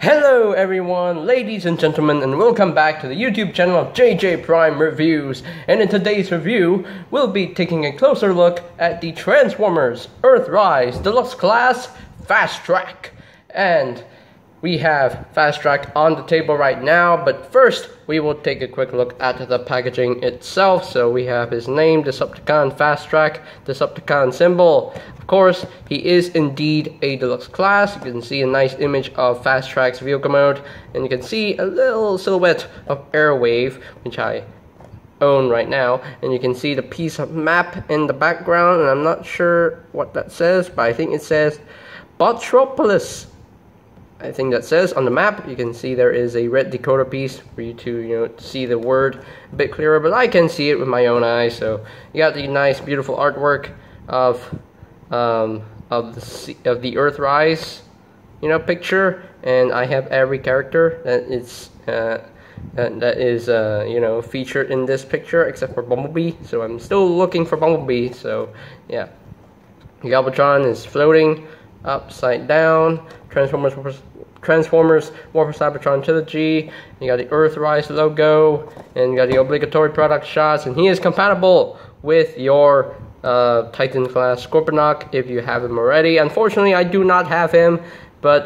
Hello everyone, ladies and gentlemen, and welcome back to the YouTube channel of JJ Prime Reviews. And in today's review, we'll be taking a closer look at the Transformers Earthrise Deluxe Class Fasttrack. And we have Fasttrack on the table right now, but first we will take a quick look at the packaging itself. So we have his name, Decepticon Fasttrack, Decepticon symbol. Of course, he is indeed a deluxe class. You can see a nice image of Fasttrack's vehicle mode, and you can see a little silhouette of Airwave, which I own right now, and you can see the piece of map in the background, and I'm not sure what that says, but I think it says Botropolis. I think that says on the map. You can see there is a red decoder piece for you to see the word a bit clearer, but I can see it with my own eyes. So you got the nice beautiful artwork of the Earthrise picture, and I have every character that is featured in this picture except for Bumblebee. So I'm still looking for Bumblebee. So yeah, Galvatron is floating upside down. Transformers War for Cybertron Trilogy. You got the Earthrise logo, and you got the obligatory product shots, and he is compatible with your Titan Class Scorponok if you have him already. Unfortunately, I do not have him, but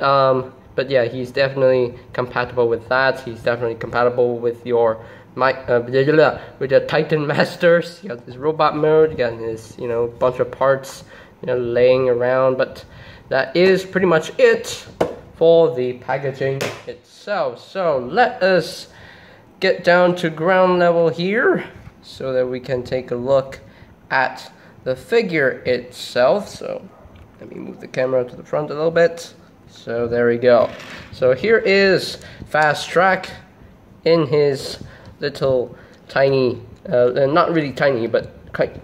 yeah, he's definitely compatible with that. He's definitely compatible with your with the Titan Masters. You got this robot mode. You got this bunch of parts laying around, but that is pretty much it for the packaging itself. So let us get down to ground level here so that we can take a look at the figure itself. So let me move the camera to the front a little bit. So there we go. So here is Fasttrack in his little tiny, not really tiny, but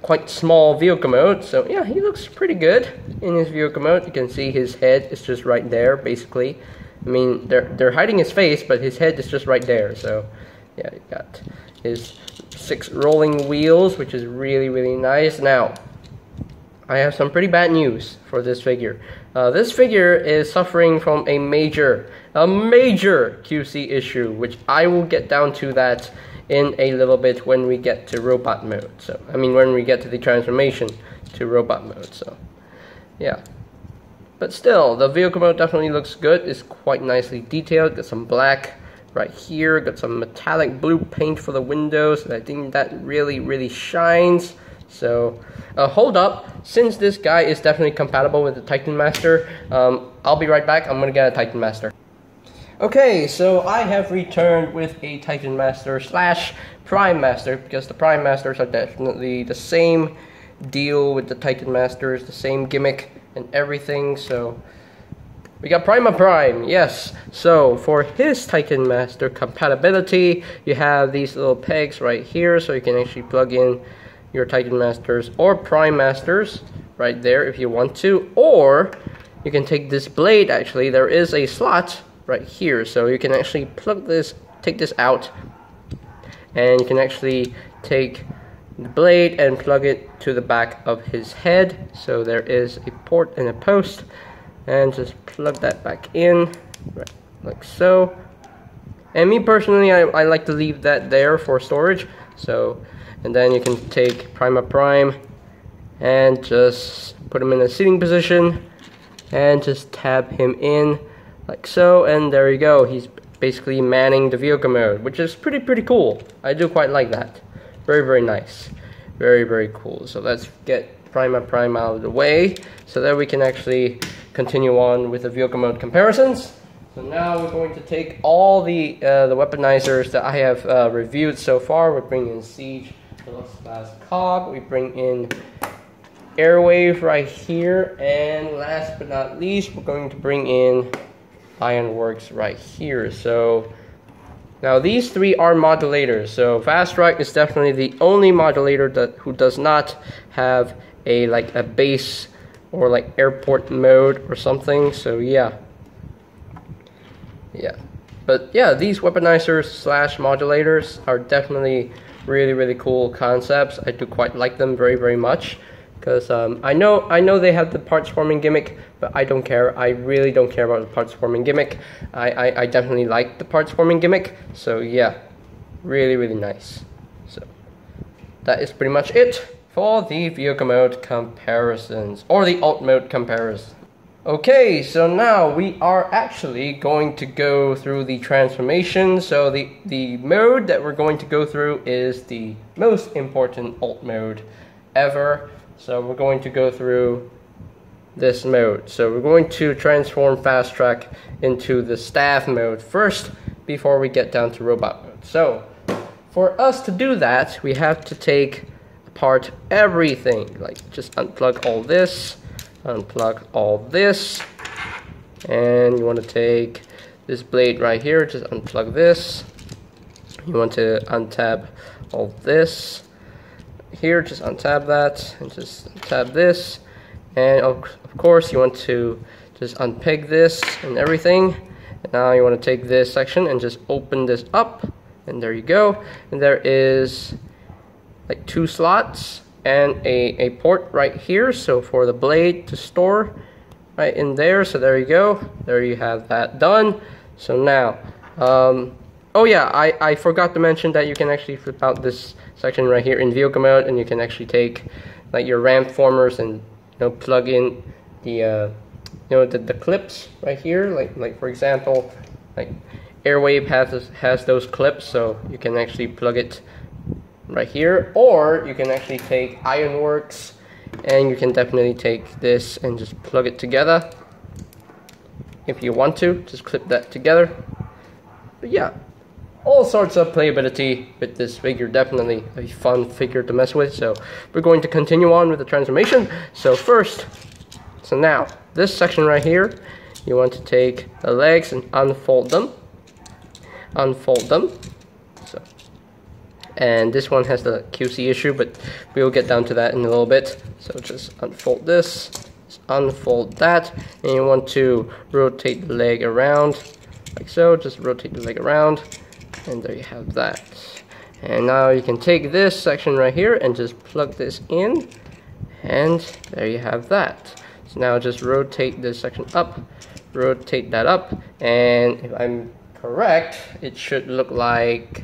quite small vehicle mode. So yeah, he looks pretty good in his vehicle mode. You can see his head is just right there, basically. I mean, they're hiding his face, but his head is just right there. So yeah, you got his 6 rolling wheels, which is really nice. Now, I have some pretty bad news for this figure. This figure is suffering from a major QC issue, which I will get down to that in a little bit when we get to robot mode. So I mean, when we get to the transformation to robot mode. So yeah, but still, the vehicle mode definitely looks good. It's quite nicely detailed. Got some black right here, got some metallic blue paint for the windows, and I think that really shines. So hold up, since this guy is definitely compatible with the Titan Master, I'll be right back. I'm gonna get a Titan Master. Okay, so I have returned with a Titan Master / Prime Master, because the Prime Masters are definitely the same deal with the Titan Masters, the same gimmick and everything. So we got Prime, yes. So for his Titan Master compatibility, you have these little pegs right here, so you can actually plug in your Titan Masters or Prime Masters right there if you want to, or you can take this blade. Actually, there is a slot right here, so you can actually take this out, and you can actually take the blade and plug it to the back of his head. So there is a port and a post, and just plug that back in, right, like so. And me personally, I like to leave that there for storage. So, and then you can take Prime and just put him in a sitting position and just tab him in like so, and there you go. He's basically manning the vehicle mode, which is pretty cool. I do quite like that. Very nice. Very cool. So let's get Prime out of the way so that we can actually continue on with the vehicle mode comparisons. So now we're going to take all the weaponizers that I have reviewed so far. We bring in Siege Deluxe Class Cog. We bring in Airwave right here, and last but not least, we're going to bring in Ironworks right here. So now these 3 are modulators. So Fasttrack is definitely the only modulator who does not have a base or like airport mode or something. So yeah, but yeah, these weaponizers / modulators are definitely really cool concepts. I do quite like them very much. because I know they have the parts forming gimmick, but I don't care. I really don't care about the parts forming gimmick. I definitely like the parts forming gimmick, so yeah, really nice. So that is pretty much it for the vehicle mode comparisons, or the alt mode comparison. Okay, so now we are actually going to go through the transformation. So the mode that we're going to go through is the most important alt mode ever. So we're going to go through this mode. So we're going to transform Fasttrack into the staff mode first before we get down to robot mode. So for us to do that, we have to take apart everything. Like just unplug all this. Unplug all this, and you want to take this blade right here, just unplug this. You want to untab all this here, just untab that, and just untab this, and of course you want to just unpeg this and everything. And now you want to take this section and just open this up, and there you go. And there is like 2 slots and a port right here, so for the blade to store right in there. So there you go, there you have that done. So now oh yeah, I forgot to mention that you can actually flip out this section right here in vehicle mode, and you can actually take like your ramp formers and plug in the the clips right here, like for example, like Airwave has those clips, so you can actually plug it right here, or you can actually take Ironworks, and you can definitely take this and just plug it together if you want to, just clip that together. But yeah, all sorts of playability with this figure, definitely a fun figure to mess with. So we're going to continue on with the transformation. So now this section right here, you want to take the legs and unfold them, and this one has the QC issue, but we'll get down to that in a little bit. So just unfold this, just unfold that, and you want to rotate the leg around, like so. Just rotate the leg around, and there you have that. And now you can take this section right here and just plug this in, and there you have that. So now just rotate this section up, rotate that up, and if I'm correct, it should look like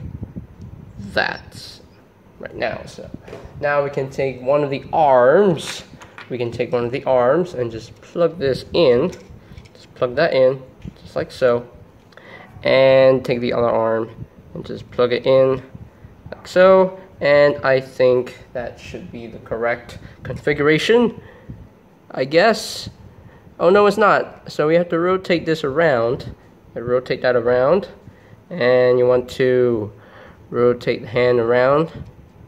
that right now. So now we can take one of the arms, and just plug this in, just plug that in just like so, and take the other arm and just plug it in like so, and I think that should be the correct configuration, I guess. Oh no, it's not. So we have to rotate this around, rotate that around, and you want to rotate the hand around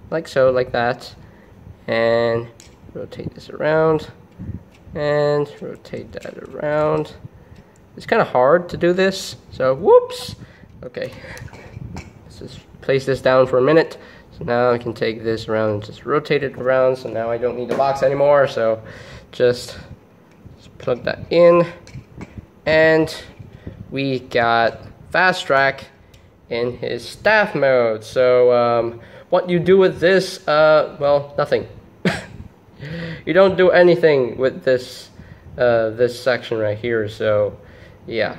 like so, like that, and rotate this around and rotate that around. It's kind of hard to do this, so whoops. Okay, let's just place this down for a minute. So now I can take this around and just rotate it around, so now I don't need the box anymore. So just plug that in, and we got Fasttrack in his staff mode. So what you do with this, well, nothing. You don't do anything with this this section right here. So yeah,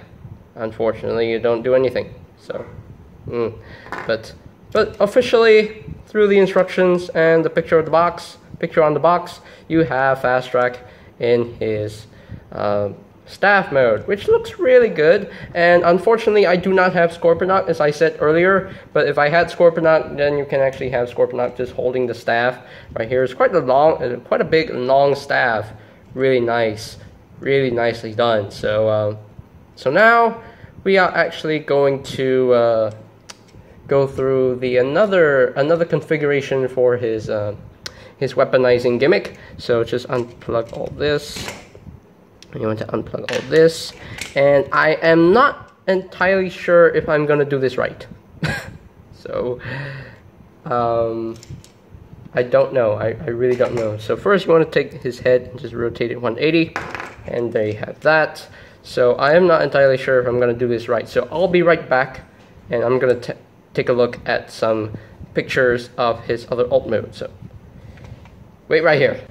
unfortunately you don't do anything. So but officially, through the instructions and the picture on the box, you have Fasttrack in his staff mode, which looks really good. And unfortunately, I do not have Scorponok, as I said earlier. But if I had Scorponok, then you can actually have Scorponok just holding the staff right here. It's quite a big long staff. Really nice, really nicely done. So so now we are actually going to go through the another configuration for his weaponizing gimmick. So just unplug all this. You want to unplug all this, and I am not entirely sure if I'm gonna do this right. So I don't know. I really don't know. So first you want to take his head and just rotate it 180, and there you have that. So I am not entirely sure if I'm gonna do this right. So I'll be right back, and I'm gonna take a look at some pictures of his other alt mode. So wait right here.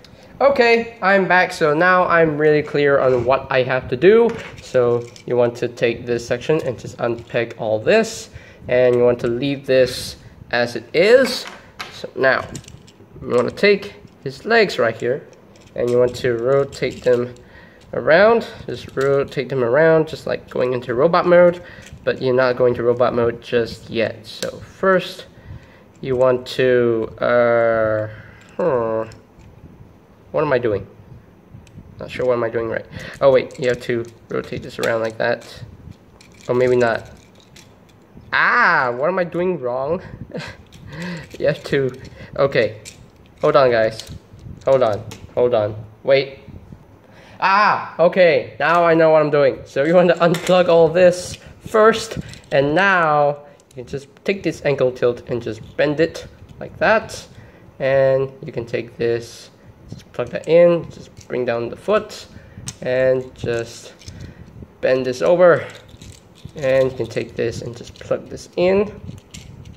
Okay, I'm back, so now I'm really clear on what I have to do. So you want to take this section and just unpeg all this, and you want to leave this as it is. So now you want to take his legs right here, and you want to rotate them around. Just rotate them around, just like going into robot mode, but you're not going to robot mode just yet. So first you want to what am I doing? Not sure what am I doing right. Oh wait, you have to rotate this around like that. Or maybe not. Ah, what am I doing wrong? You have to, okay. Hold on guys. Hold on. Wait. Ah, okay, now I know what I'm doing. So you want to unplug all this first, and now you can just take this ankle tilt and just bend it like that. And you can take this, just plug that in, just bring down the foot, and just bend this over. And you can take this and just plug this in,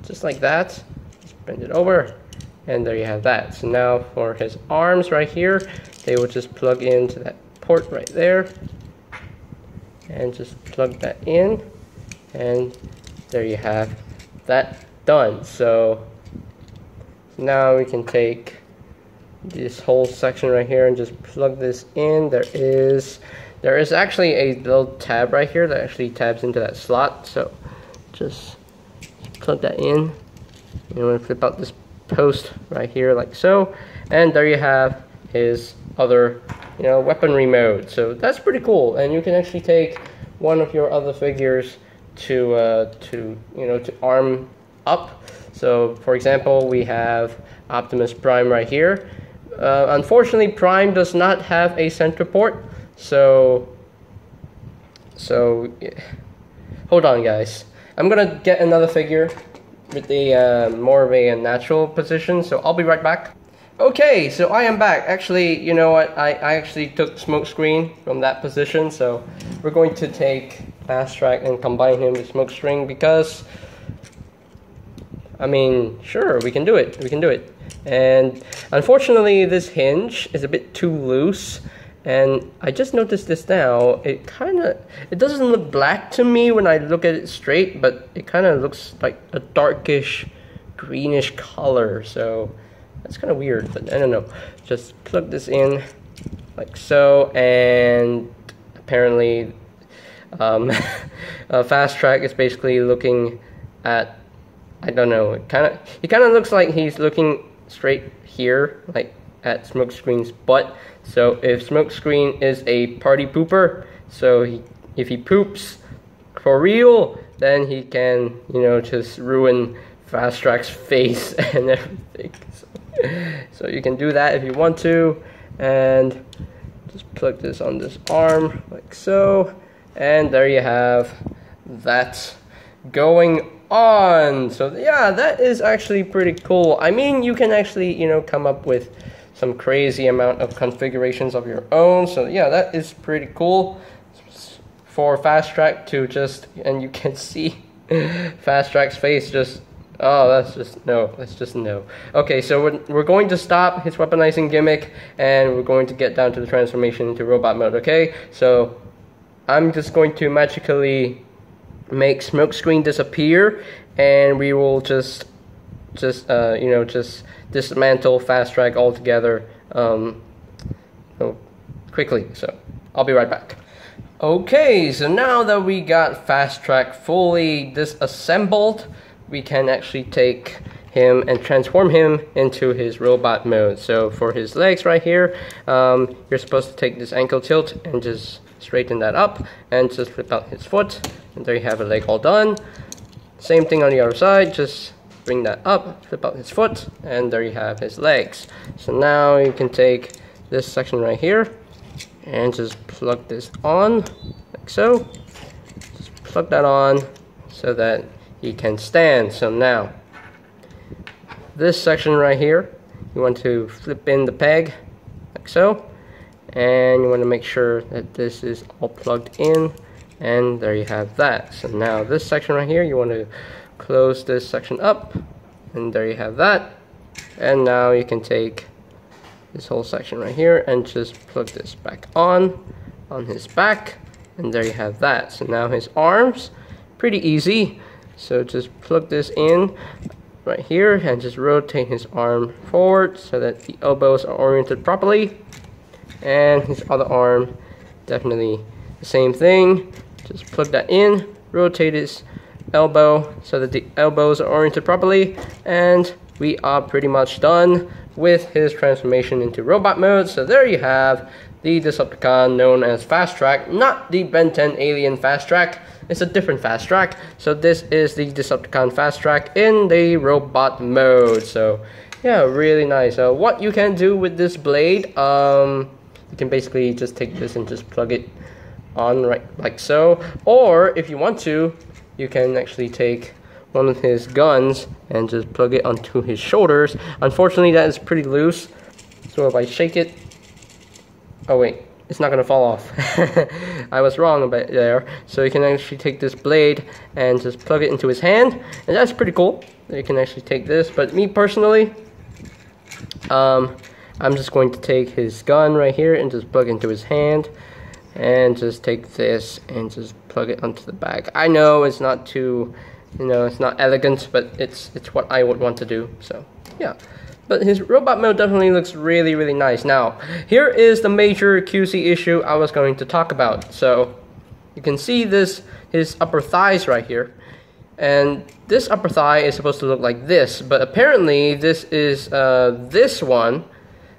just like that. Just bend it over, and there you have that. So now for his arms right here, they will just plug into that port right there, and just plug that in, and there you have that done. So now we can take this whole section right here and just plug this in. There is actually a little tab right here that actually tabs into that slot, so just plug that in. You want to flip out this post right here like so, and there you have his other, weaponry mode. So that's pretty cool, and you can actually take one of your other figures to arm up. So for example, we have Optimus Prime right here. Unfortunately, Prime does not have a center port, so hold on guys, I'm gonna get another figure with a more of a natural position, so I'll be right back. Okay, so I am back. Actually, you know what, I actually took Smokescreen from that position, so we're going to take Fasttrack and combine him with Smokescreen because, I mean, sure, we can do it. And unfortunately, this hinge is a bit too loose, and I just noticed this now. It doesn't look black to me when I look at it straight, but it kind of looks like a darkish greenish color, so that's kind of weird, but I don't know. Just plug this in like so, and apparently Fasttrack is basically looking at, I don't know, he kind of looks like he's looking straight here, like at Smokescreen's butt. So if Smokescreen is a party pooper, so if he poops for real, then he can, just ruin Fasttrack's face and everything. So you can do that if you want to, and just plug this on this arm like so, and there you have that going on. So yeah, that is actually pretty cool. I mean, you can actually, come up with some crazy amount of configurations of your own. So yeah, that is pretty cool for Fasttrack to just, and you can see Fasttrack's face just, oh, that's just no. Okay, so we're going to stop his weaponizing gimmick, and we're going to get down to the transformation into robot mode. Okay, so I'm just going to magically make Smokescreen disappear, and we will just dismantle Fasttrack altogether quickly. So I'll be right back. Okay, so now that we got Fasttrack fully disassembled, we can actually take him and transform him into his robot mode. So for his legs right here, you're supposed to take this ankle tilt and just straighten that up and just flip out his foot, and there you have a leg all done. Same thing on the other side, just bring that up, flip out his foot, and there you have his legs. So now you can take this section right here and just plug this on like so. Just plug that on so that he can stand. So now this section right here, you want to flip in the peg like so, and you want to make sure that this is all plugged in, and there you have that. So now this section right here, you want to close this section up, and there you have that. And now you can take this whole section right here, and just plug this back on his back, and there you have that. So now his arms, pretty easy. So just plug this in right here and just rotate his arm forward so that the elbows are oriented properly, and his other arm, definitely the same thing. Just plug that in, rotate his elbow so that the elbows are oriented properly, and we are pretty much done with his transformation into robot mode. So there you have the Decepticon known as Fasttrack, not the Ben 10 Alien Fasttrack. It's a different Fasttrack. So this is the Decepticon Fasttrack in the robot mode. So yeah, really nice. What you can do with this blade, you can basically just take this and just plug it on right like so. Or if you want to, you can actually take one of his guns and just plug it onto his shoulders. Unfortunately, that is pretty loose. So if I shake it, oh wait, it's not gonna fall off. I was wrong about there. So you can actually take this blade and just plug it into his hand, and that's pretty cool. You can actually take this, but me personally, I'm just going to take his gun right here and just plug it into his hand, and just take this and just plug it onto the back. I know it's not too, it's not elegant, but it's what I would want to do. So yeah. But his robot mode definitely looks really, really nice. Now, here is the major QC issue I was going to talk about. So, you can see his upper thighs right here. And this upper thigh is supposed to look like this. But apparently, this is this one.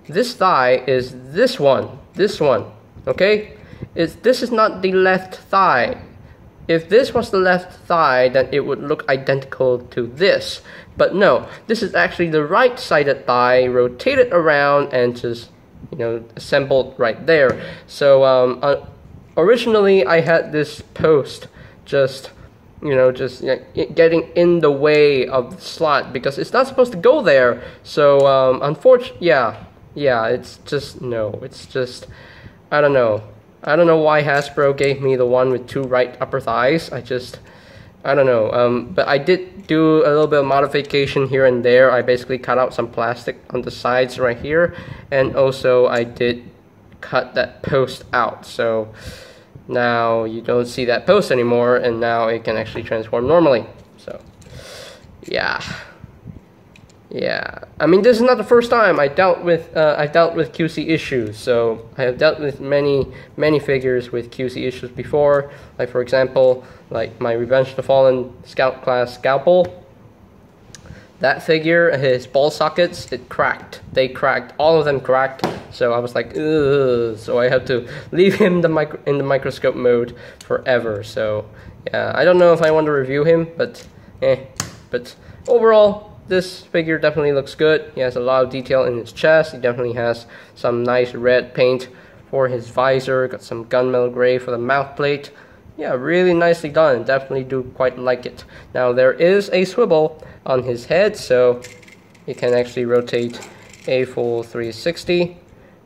This thigh is this one. This one. Okay? This is not the left thigh. If this was the left thigh, then it would look identical to this. But no, this is actually the right-sided thigh, rotated around and just, assembled right there. So originally I had this post just getting in the way of the slot because it's not supposed to go there. So unfortunately, yeah, it's just, I don't know. I don't know why Hasbro gave me the one with two right upper thighs. I don't know. But I did do a little bit of modification here and there. I basically cut out some plastic on the sides right here. And also I did cut that post out. So now you don't see that post anymore. And now it can actually transform normally. So yeah. Yeah, I mean, this is not the first time I dealt with QC issues. So I have dealt with many figures with QC issues before. Like for example, like my Revenge of the Fallen Scout Class Scalpel. That figure, his ball sockets, it cracked. They cracked. All of them cracked. So I was like, ugh. So I had to leave him in the microscope mode forever. So yeah, I don't know if I want to review him, but But overall, this figure definitely looks good. He has a lot of detail in his chest. He definitely has some nice red paint for his visor. Got some gunmetal gray for the mouth plate. Yeah, really nicely done. Definitely do quite like it. Now there is a swivel on his head, so you can actually rotate a full 360.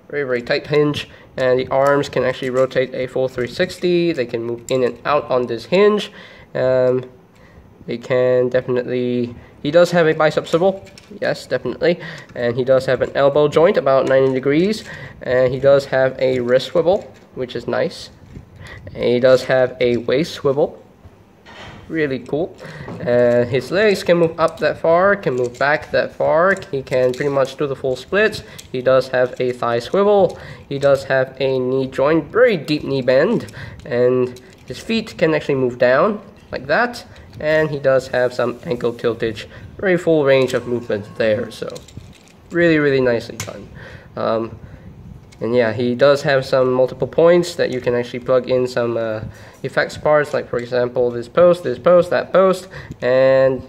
Very, very tight hinge. And the arms can actually rotate a full 360. They can move in and out on this hinge. They can definitely... He does have a bicep swivel, yes, definitely, and he does have an elbow joint about 90 degrees, and he does have a wrist swivel, which is nice, and he does have a waist swivel, really cool, and his legs can move up that far, can move back that far, he can pretty much do the full splits. He does have a thigh swivel, he does have a knee joint, very deep knee bend, and his feet can actually move down, like that. And he does have some ankle tiltage, very full range of movement there, so really, really nicely done. And yeah, he does have some multiple points that you can actually plug in some effects parts, like for example this post, that post, and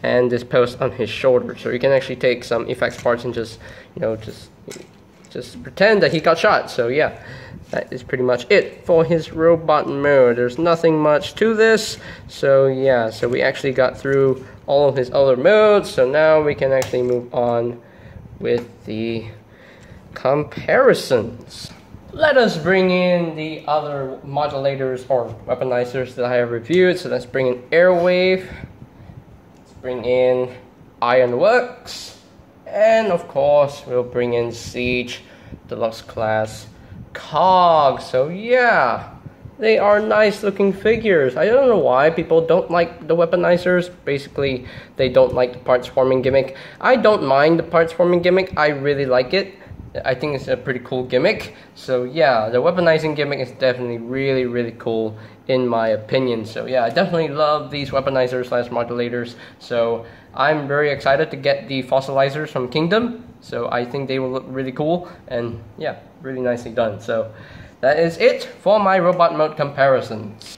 this post on his shoulder. So you can actually take some effects parts and just, just pretend that he got shot. So yeah. That is pretty much it for his robot mode. There's nothing much to this. So yeah, so we actually got through all of his other modes. So now we can actually move on with the comparisons. Let us bring in the other modulators or weaponizers that I have reviewed. So let's bring in Airwave. Let's bring in Ironworks. And of course, we'll bring in Siege Deluxe Class Cog. So yeah, they are nice looking figures. I don't know why people don't like the Weaponizers. Basically, they don't like the parts forming gimmick. I don't mind the parts forming gimmick. I really like it. I think it's a pretty cool gimmick. So yeah, the weaponizing gimmick is definitely really cool in my opinion. So yeah, I definitely love these weaponizers / modulators. So I'm very excited to get the fossilizers from Kingdom. So I think they will look really cool and yeah, really nicely done. So that is it for my robot mode comparisons.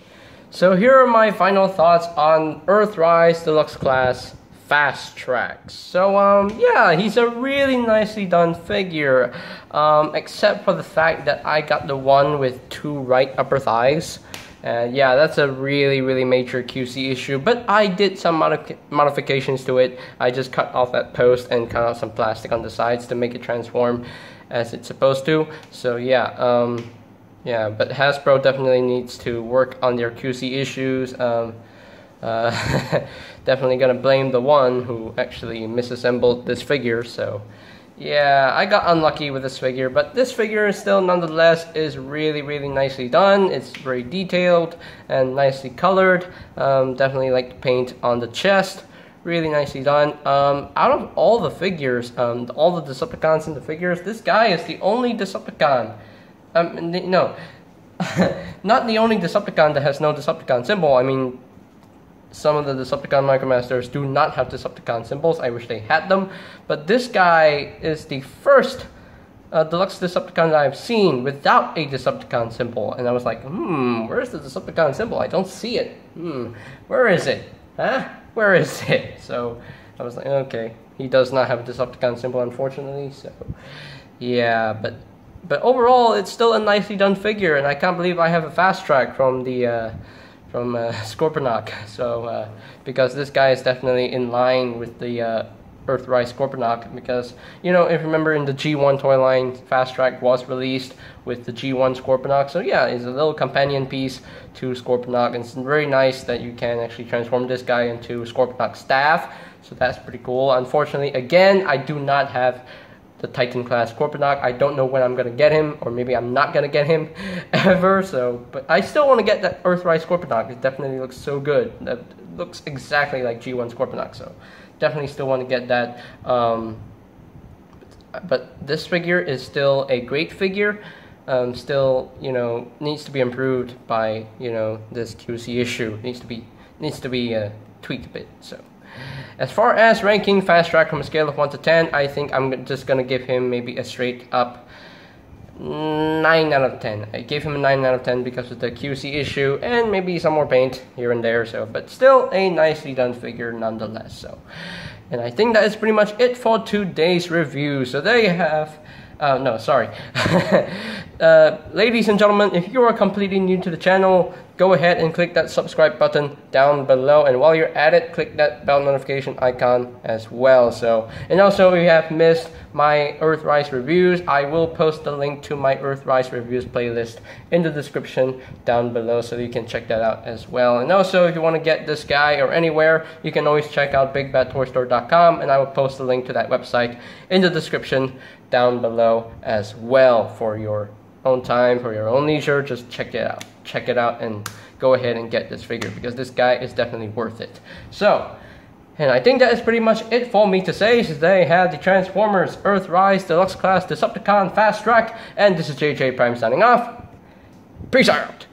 So here are my final thoughts on Earthrise Deluxe Class Fasttrack. So yeah, he's a really nicely done figure, except for the fact that I got the one with 2 right upper thighs. Yeah, that's a really major QC issue, but I did some modifications to it. I just cut off that post and cut off some plastic on the sides to make it transform as it's supposed to. So yeah, yeah, but Hasbro definitely needs to work on their QC issues. Definitely gonna blame the one who actually misassembled this figure. So yeah, I got unlucky with this figure, but this figure still nonetheless is really nicely done. It's very detailed and nicely colored. Definitely like the paint on the chest, really nicely done. Out of all the figures, all the Decepticons in the figures, this guy is the only Decepticon. No, not the only Decepticon that has no Decepticon symbol. I mean, some of the Decepticon Micromasters do not have Decepticon symbols. I wish they had them. But this guy is the first Deluxe Decepticon that I've seen without a Decepticon symbol. And I was like, where's the Decepticon symbol? I don't see it. Where is it? Huh? Where is it? So I was like, okay. He does not have a Decepticon symbol, unfortunately. So yeah, but overall, it's still a nicely done figure. And I can't believe I have a Fasttrack from the Scorponok. So because this guy is definitely in line with the Earthrise Scorponok, because you know, if you remember in the G1 toy line, Fasttrack was released with the G1 Scorponok. So yeah, it's a little companion piece to Scorponok, and it's very nice that you can actually transform this guy into Scorponok staff. So that's pretty cool. Unfortunately, again, I do not have the Titan Class Scorponok. I don't know when I'm gonna get him, or maybe I'm not gonna get him ever. So, but I still want to get that Earthrise Scorponok. It definitely looks so good. That looks exactly like G1 Scorponok. So, definitely still want to get that. But this figure is still a great figure. Still, you know, needs to be improved by, you know, this QC issue. Needs to be tweaked a bit. So. As far as ranking Fasttrack from a scale of 1 to 10, I think I'm just gonna give him maybe a straight up 9 out of 10. I gave him a 9 out of 10 because of the QC issue and maybe some more paint here and there. So, but still a nicely done figure nonetheless. So, and I think that is pretty much it for today's review. So there you have. No, sorry. Ladies and gentlemen, if you are completely new to the channel, go ahead and click that subscribe button down below, and while you're at it, click that bell notification icon as well. So, and also if you have missed my Earthrise reviews, I will post the link to my Earthrise reviews playlist in the description down below, so you can check that out as well. And also, if you want to get this guy or anywhere, you can always check out bigbadtoystore.com, and I will post the link to that website in the description down below as well. For your own time, for your own leisure, just check it out and go ahead and get this figure, because this guy is definitely worth it. So, and I think that is pretty much it for me to say. Today I have the Transformers Earthrise Deluxe Class Decepticon Fasttrack, and this is JJ Prime signing off. Peace out.